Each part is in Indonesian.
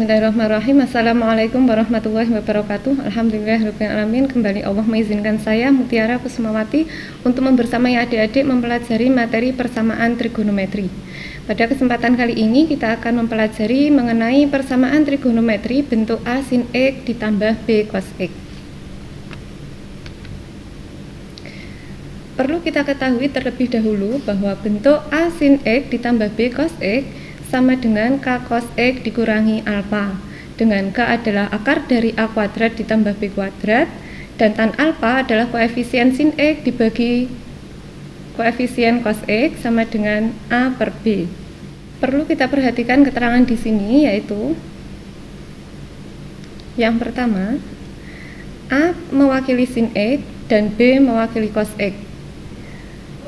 Bismillahirrahmanirrahim. Assalamualaikum warahmatullahi wabarakatuh. Alhamdulillahirabbil alamin. Kembali Allah mengizinkan saya Mutiara Kusumawati untuk membersamai adik-adik mempelajari materi persamaan trigonometri. Pada kesempatan kali ini kita akan mempelajari mengenai persamaan trigonometri bentuk A sin X ditambah B cos X. Perlu kita ketahui terlebih dahulu bahwa bentuk A sin X ditambah B cos X sama dengan K cos X dikurangi alfa, dengan K adalah akar dari A kuadrat ditambah B kuadrat, dan tan alfa adalah koefisien sin X dibagi koefisien cos X sama dengan A per B. Perlu kita perhatikan keterangan di sini, yaitu yang pertama, A mewakili sin X dan B mewakili cos X.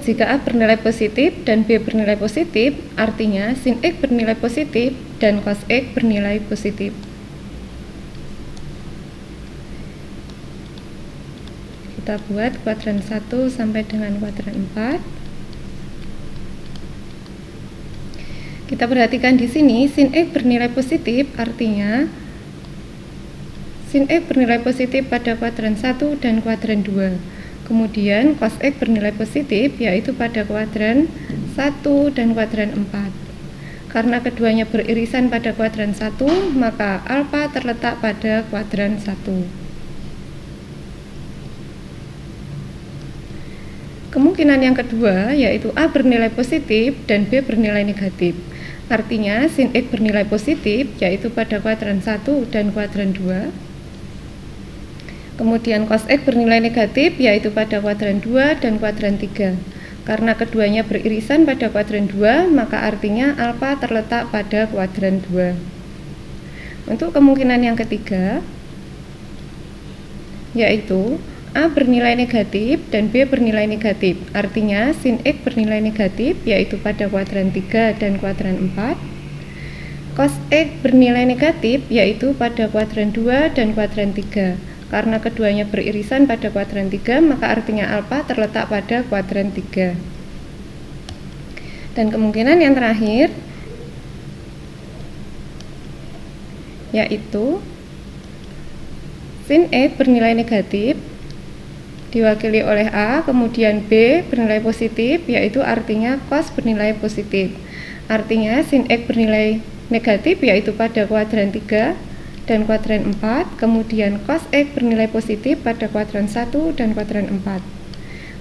Jika A bernilai positif dan B bernilai positif, artinya sin X bernilai positif dan cos X bernilai positif. Kita buat kuadran 1 sampai dengan kuadran 4. Kita perhatikan di sini sin X bernilai positif, artinya sin X bernilai positif pada kuadran 1 dan kuadran 2. Kemudian cos X bernilai positif, yaitu pada kuadran 1 dan kuadran 4. Karena keduanya beririsan pada kuadran 1, maka alfa terletak pada kuadran 1. Kemungkinan yang kedua, yaitu A bernilai positif dan B bernilai negatif. Artinya sin X bernilai positif, yaitu pada kuadran 1 dan kuadran 2. Kemudian cos X bernilai negatif, yaitu pada kuadran 2 dan kuadran 3. Karena keduanya beririsan pada kuadran 2, maka artinya alfa terletak pada kuadran 2. Untuk kemungkinan yang ketiga, yaitu A bernilai negatif dan B bernilai negatif. Artinya sin X bernilai negatif, yaitu pada kuadran 3 dan kuadran 4. Cos X bernilai negatif, yaitu pada kuadran 2 dan kuadran 3. Karena keduanya beririsan pada kuadran 3, maka artinya alfa terletak pada kuadran 3. Dan kemungkinan yang terakhir, yaitu sin X bernilai negatif diwakili oleh A, kemudian B bernilai positif, yaitu artinya cos bernilai positif. Artinya sin X bernilai negatif, yaitu pada kuadran 3 dan kuadran 4, kemudian cos X bernilai positif pada kuadran 1 dan kuadran 4.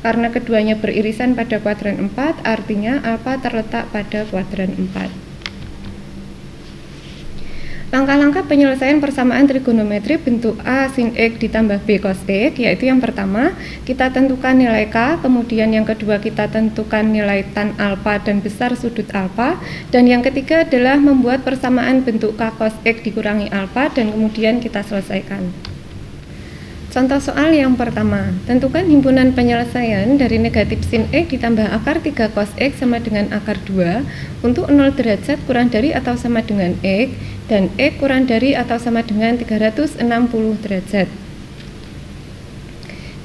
Karena keduanya beririsan pada kuadran 4, artinya alfa terletak pada kuadran 4. Langkah-langkah penyelesaian persamaan trigonometri bentuk A sin X ditambah B cos X, yaitu yang pertama, kita tentukan nilai K, kemudian yang kedua kita tentukan nilai tan alfa dan besar sudut alfa, dan yang ketiga adalah membuat persamaan bentuk K cos X dikurangi alfa, dan kemudian kita selesaikan. Contoh soal yang pertama, tentukan himpunan penyelesaian dari negatif sin X ditambah akar 3 cos X sama dengan akar 2 untuk 0 derajat kurang dari atau sama dengan X dan X kurang dari atau sama dengan 360 derajat.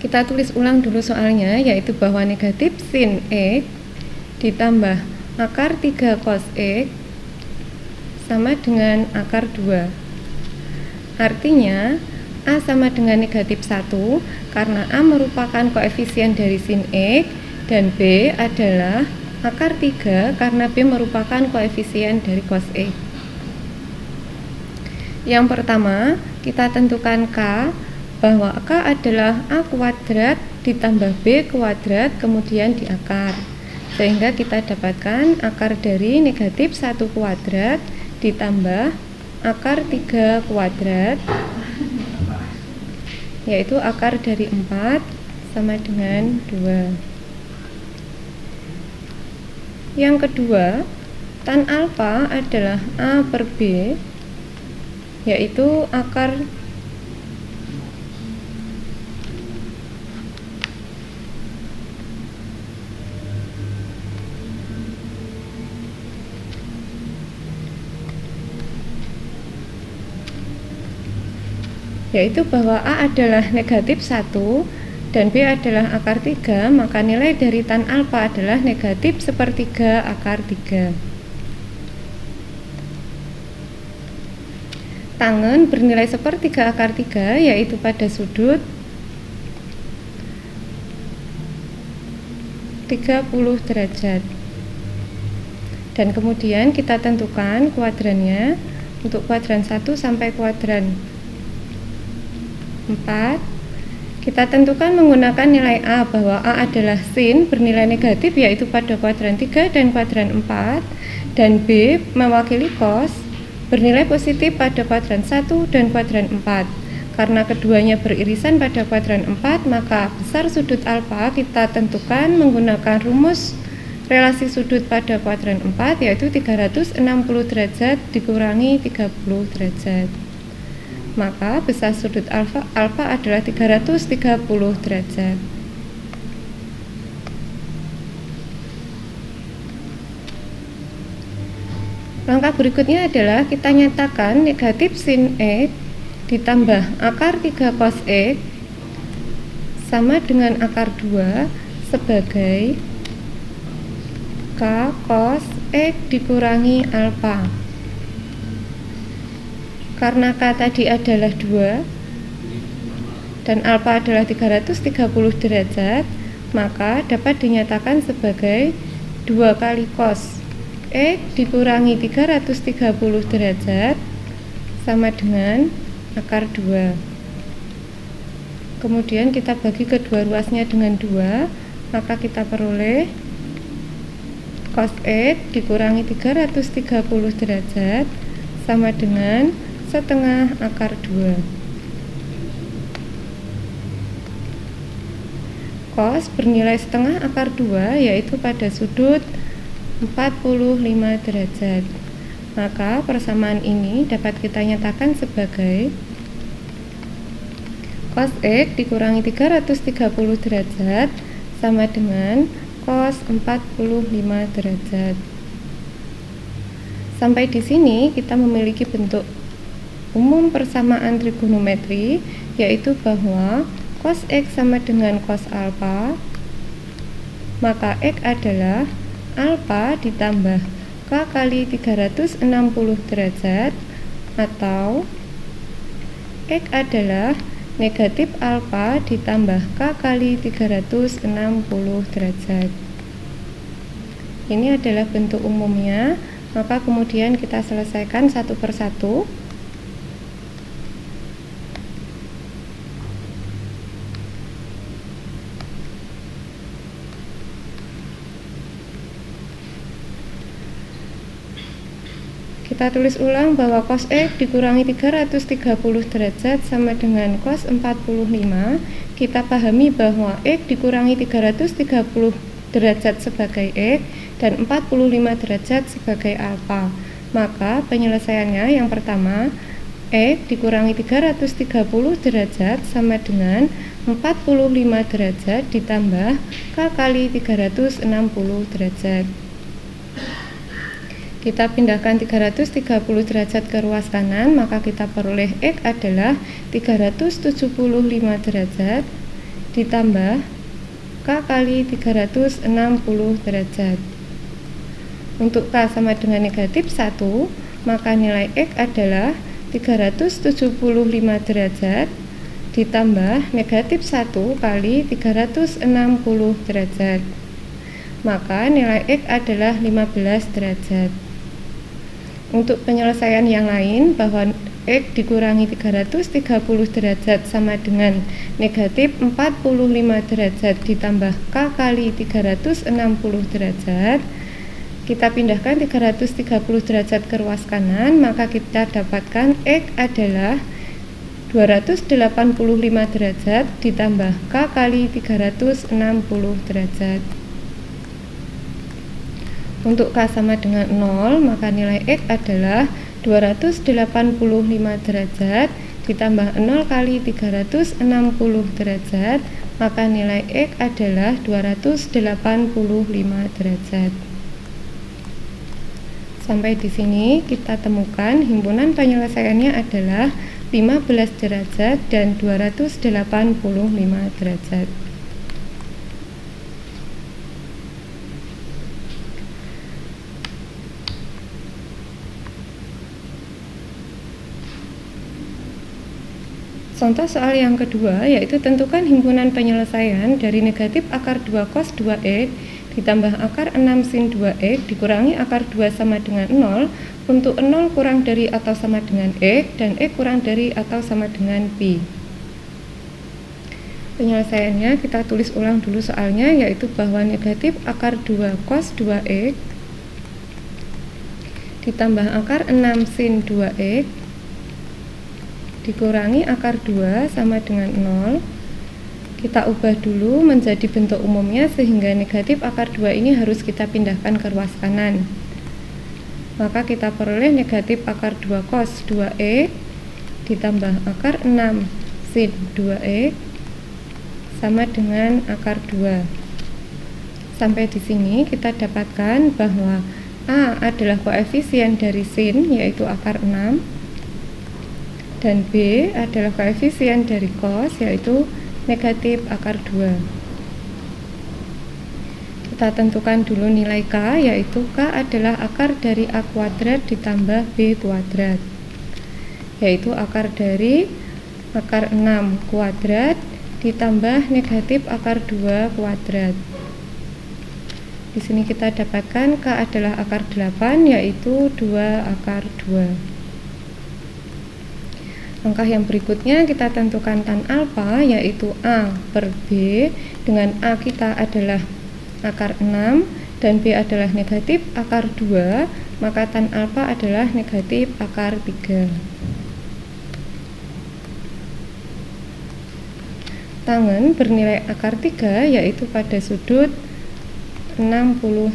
Kita tulis ulang dulu soalnya, yaitu bahwa negatif sin X ditambah akar 3 cos X sama dengan akar 2. Artinya A sama dengan negatif 1 karena A merupakan koefisien dari sin X, dan B adalah akar 3 karena B merupakan koefisien dari cos X. Yang pertama, kita tentukan K, bahwa K adalah A kuadrat ditambah B kuadrat kemudian diakar, sehingga kita dapatkan akar dari negatif 1 kuadrat ditambah akar 3 kuadrat, yaitu akar dari 4 sama dengan 2. Yang kedua, tan alfa adalah A per B, yaitu akar yaitu bahwa A adalah negatif 1 dan B adalah akar 3, maka nilai dari tan alfa adalah negatif sepertiga akar 3. tangen bernilai sepertiga akar 3, yaitu pada sudut 30 derajat. Dan kemudian kita tentukan kuadrannya. Untuk kuadran 1 sampai kuadran 4, kita tentukan menggunakan nilai A, bahwa A adalah sin bernilai negatif, yaitu pada kuadran 3 dan kuadran 4, dan B mewakili cos bernilai positif pada kuadran 1 dan kuadran 4. Karena keduanya beririsan pada kuadran 4, maka besar sudut alfa kita tentukan menggunakan rumus relasi sudut pada kuadran 4, yaitu 360 derajat dikurangi 30 derajat. Maka besar sudut alfa adalah 330 derajat. Langkah berikutnya adalah kita nyatakan negatif sin X ditambah akar 3 cos X sama dengan akar 2 sebagai K cos X dikurangi alfa. Karena K tadi adalah 2 dan alfa adalah 330 derajat, maka dapat dinyatakan sebagai 2 kali cos X dikurangi 330 derajat sama dengan akar 2. Kemudian kita bagi kedua ruasnya dengan 2, maka kita peroleh cos X dikurangi 330 derajat sama dengan setengah akar 2. Cos bernilai setengah akar 2, yaitu pada sudut 45 derajat. Maka persamaan ini dapat kita nyatakan sebagai cos X dikurangi 330 derajat sama dengan cos 45 derajat. Sampai di sini kita memiliki bentuk umum persamaan trigonometri, yaitu bahwa cos X sama dengan cos alfa, maka X adalah alfa ditambah K kali 360 derajat, atau X adalah negatif alfa ditambah K kali 360 derajat. Ini adalah bentuk umumnya, maka kemudian kita selesaikan satu persatu. Kita tulis ulang bahwa cos X dikurangi 330 derajat sama dengan cos 45. Kita pahami bahwa X dikurangi 330 derajat sebagai X dan 45 derajat sebagai alfa. Maka penyelesaiannya yang pertama, X dikurangi 330 derajat sama dengan 45 derajat ditambah K kali 360 derajat. Kita pindahkan 330 derajat ke ruas kanan, maka kita peroleh X adalah 375 derajat ditambah K kali 360 derajat. Untuk K sama dengan negatif 1, maka nilai X adalah 375 derajat ditambah negatif 1 kali 360 derajat. Maka nilai X adalah 15 derajat. Untuk penyelesaian yang lain, bahwa X dikurangi 330 derajat sama dengan negatif 45 derajat ditambah K kali 360 derajat. Kita pindahkan 330 derajat ke ruas kanan, maka kita dapatkan X adalah 285 derajat ditambah K kali 360 derajat. Untuk K sama dengan 0, maka nilai X adalah 285 derajat ditambah 0 kali 360 derajat, maka nilai X adalah 285 derajat. Sampai di sini kita temukan himpunan penyelesaiannya adalah 15 derajat dan 285 derajat. Contoh soal yang kedua yaitu tentukan himpunan penyelesaian dari negatif akar 2 cos 2x ditambah akar 6 sin 2x dikurangi akar 2 sama dengan 0 untuk 0 kurang dari atau sama dengan x dan x kurang dari atau sama dengan pi. Penyelesaiannya kita tulis ulang dulu soalnya, yaitu bahwa negatif akar 2 cos 2x ditambah akar 6 sin 2x dikurangi akar 2 sama dengan 0. Kita ubah dulu menjadi bentuk umumnya sehingga negatif akar 2 ini harus kita pindahkan ke ruas kanan. Maka kita peroleh negatif akar 2 cos 2x ditambah akar 6 sin 2x sama dengan akar 2. Sampai di sini kita dapatkan bahwa A adalah koefisien dari sin yaitu akar 6 dan B adalah koefisien dari cos yaitu negatif akar 2. Kita tentukan dulu nilai K, yaitu K adalah akar dari A kuadrat ditambah B kuadrat, yaitu akar dari akar 6 kuadrat ditambah negatif akar 2 kuadrat. Di sini kita dapatkan K adalah akar 8, yaitu 2 akar 2. Langkah yang berikutnya kita tentukan tan alfa, yaitu A per B, dengan A kita adalah akar 6 dan B adalah negatif akar 2, maka tan alfa adalah negatif akar 3. Tangen bernilai akar 3 yaitu pada sudut 60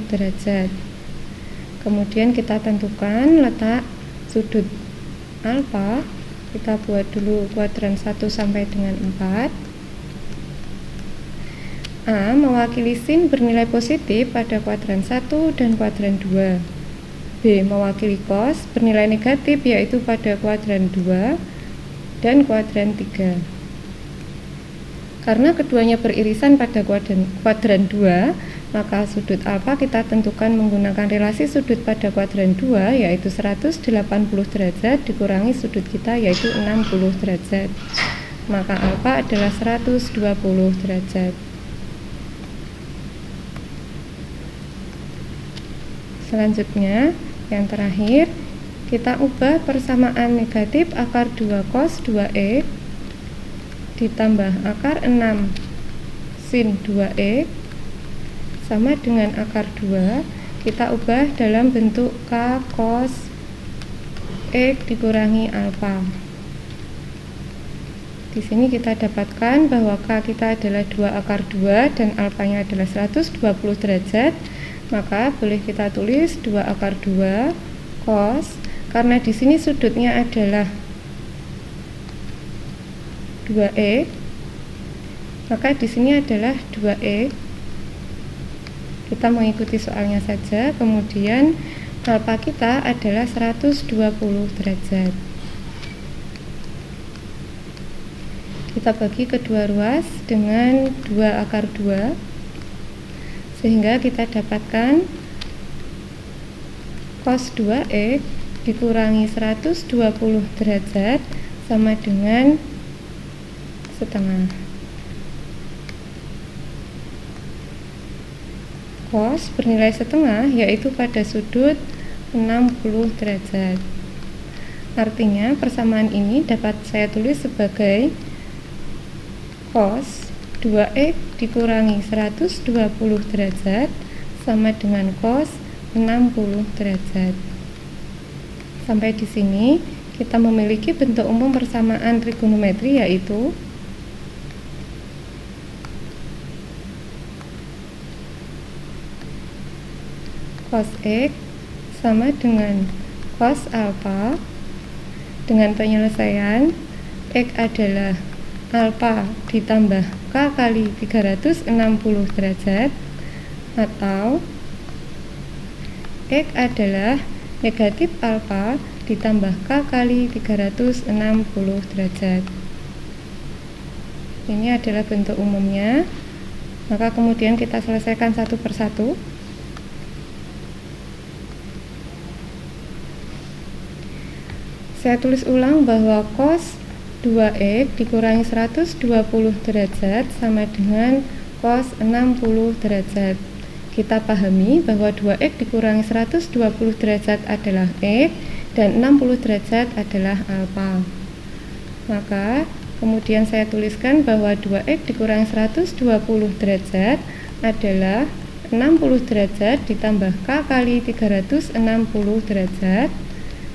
derajat. Kemudian kita tentukan letak sudut alfa. Kita buat dulu kuadran 1 sampai dengan 4. A mewakili sin bernilai positif pada kuadran 1 dan kuadran 2. B mewakili cos bernilai negatif yaitu pada kuadran 2 dan kuadran 3. Karena keduanya beririsan pada kuadran 2, maka sudut alfa kita tentukan menggunakan relasi sudut pada kuadran 2 yaitu 180 derajat dikurangi sudut kita yaitu 60 derajat. Maka alfa adalah 120 derajat. Selanjutnya, yang terakhir, kita ubah persamaan negatif akar 2 cos 2x ditambah akar 6 sin 2x sama dengan akar 2, kita ubah dalam bentuk K cos X dikurangi alfa. Di sini kita dapatkan bahwa K kita adalah 2 akar 2 dan alfanya adalah 120 derajat, maka boleh kita tulis 2 akar 2 cos, karena di sini sudutnya adalah 2x, maka di sini adalah 2x. Kita mengikuti soalnya saja, kemudian alfa kita adalah 120 derajat. Kita bagi kedua ruas dengan 2 akar 2, sehingga kita dapatkan cos 2x dikurangi 120 derajat sama dengan setengah. Cos bernilai setengah yaitu pada sudut 60 derajat. Artinya persamaan ini dapat saya tulis sebagai cos 2x dikurangi 120 derajat sama dengan cos 60 derajat. Sampai di sini kita memiliki bentuk umum persamaan trigonometri yaitu cos X sama dengan cos alfa dengan penyelesaian X adalah alfa ditambah K kali 360 derajat atau X adalah negatif alfa ditambah K kali 360 derajat. Ini adalah bentuk umumnya. Maka kemudian kita selesaikan satu persatu. Saya tulis ulang bahwa cos 2X dikurangi 120 derajat sama dengan cos 60 derajat. Kita pahami bahwa 2X dikurangi 120 derajat adalah X dan 60 derajat adalah alfa. Maka kemudian saya tuliskan bahwa 2X dikurangi 120 derajat adalah 60 derajat ditambah K kali 360 derajat.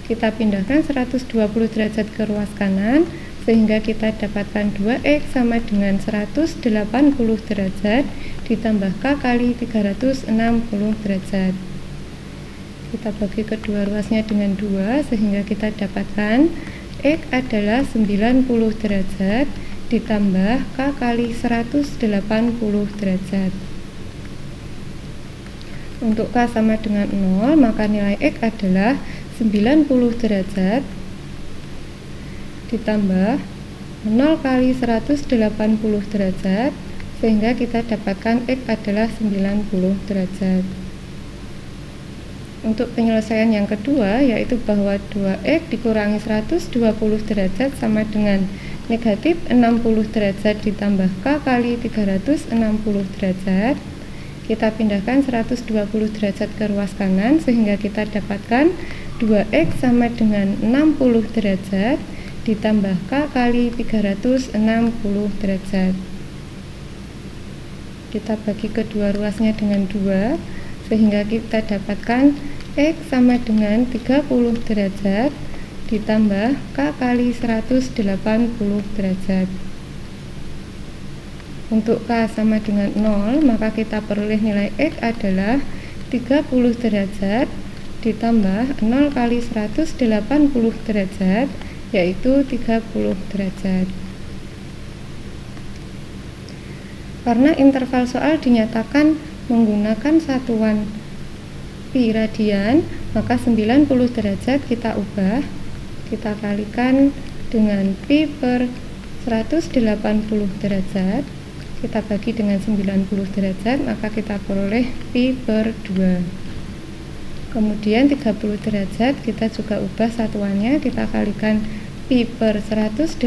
Kita pindahkan 120 derajat ke ruas kanan sehingga kita dapatkan 2X sama dengan 180 derajat ditambah K kali 360 derajat. Kita bagi kedua ruasnya dengan 2 sehingga kita dapatkan X adalah 90 derajat ditambah K kali 180 derajat. Untuk K sama dengan 0, maka nilai X adalah 90 derajat ditambah 0 kali 180 derajat sehingga kita dapatkan X adalah 90 derajat. Untuk penyelesaian yang kedua, yaitu bahwa 2X dikurangi 120 derajat sama dengan negatif 60 derajat ditambah K kali 360 derajat. Kita pindahkan 120 derajat ke ruas kanan sehingga kita dapatkan 2X sama dengan 60 derajat ditambah K kali 360 derajat. Kita bagi kedua ruasnya dengan 2 sehingga kita dapatkan X sama dengan 30 derajat ditambah K kali 180 derajat. Untuk K sama dengan 0, maka kita peroleh nilai X adalah 30 derajat ditambah 0 kali 180 derajat, yaitu 30 derajat. Karena interval soal dinyatakan menggunakan satuan pi radian, maka 90 derajat kita ubah, kita kalikan dengan pi per 180 derajat, kita bagi dengan 90 derajat, maka kita peroleh pi per 2. Kemudian 30 derajat kita juga ubah satuannya, kita kalikan pi per 180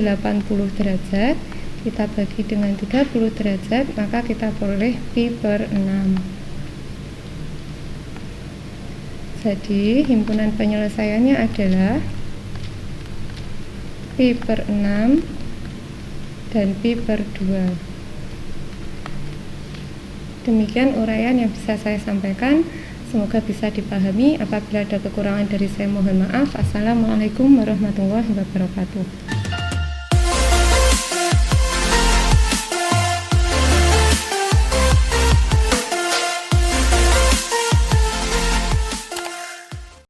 derajat, kita bagi dengan 30 derajat, maka kita peroleh pi per 6. Jadi himpunan penyelesaiannya adalah pi per 6 dan pi per 2. Demikian uraian yang bisa saya sampaikan. Semoga bisa dipahami. Apabila ada kekurangan dari saya mohon maaf. Assalamualaikum warahmatullahi wabarakatuh.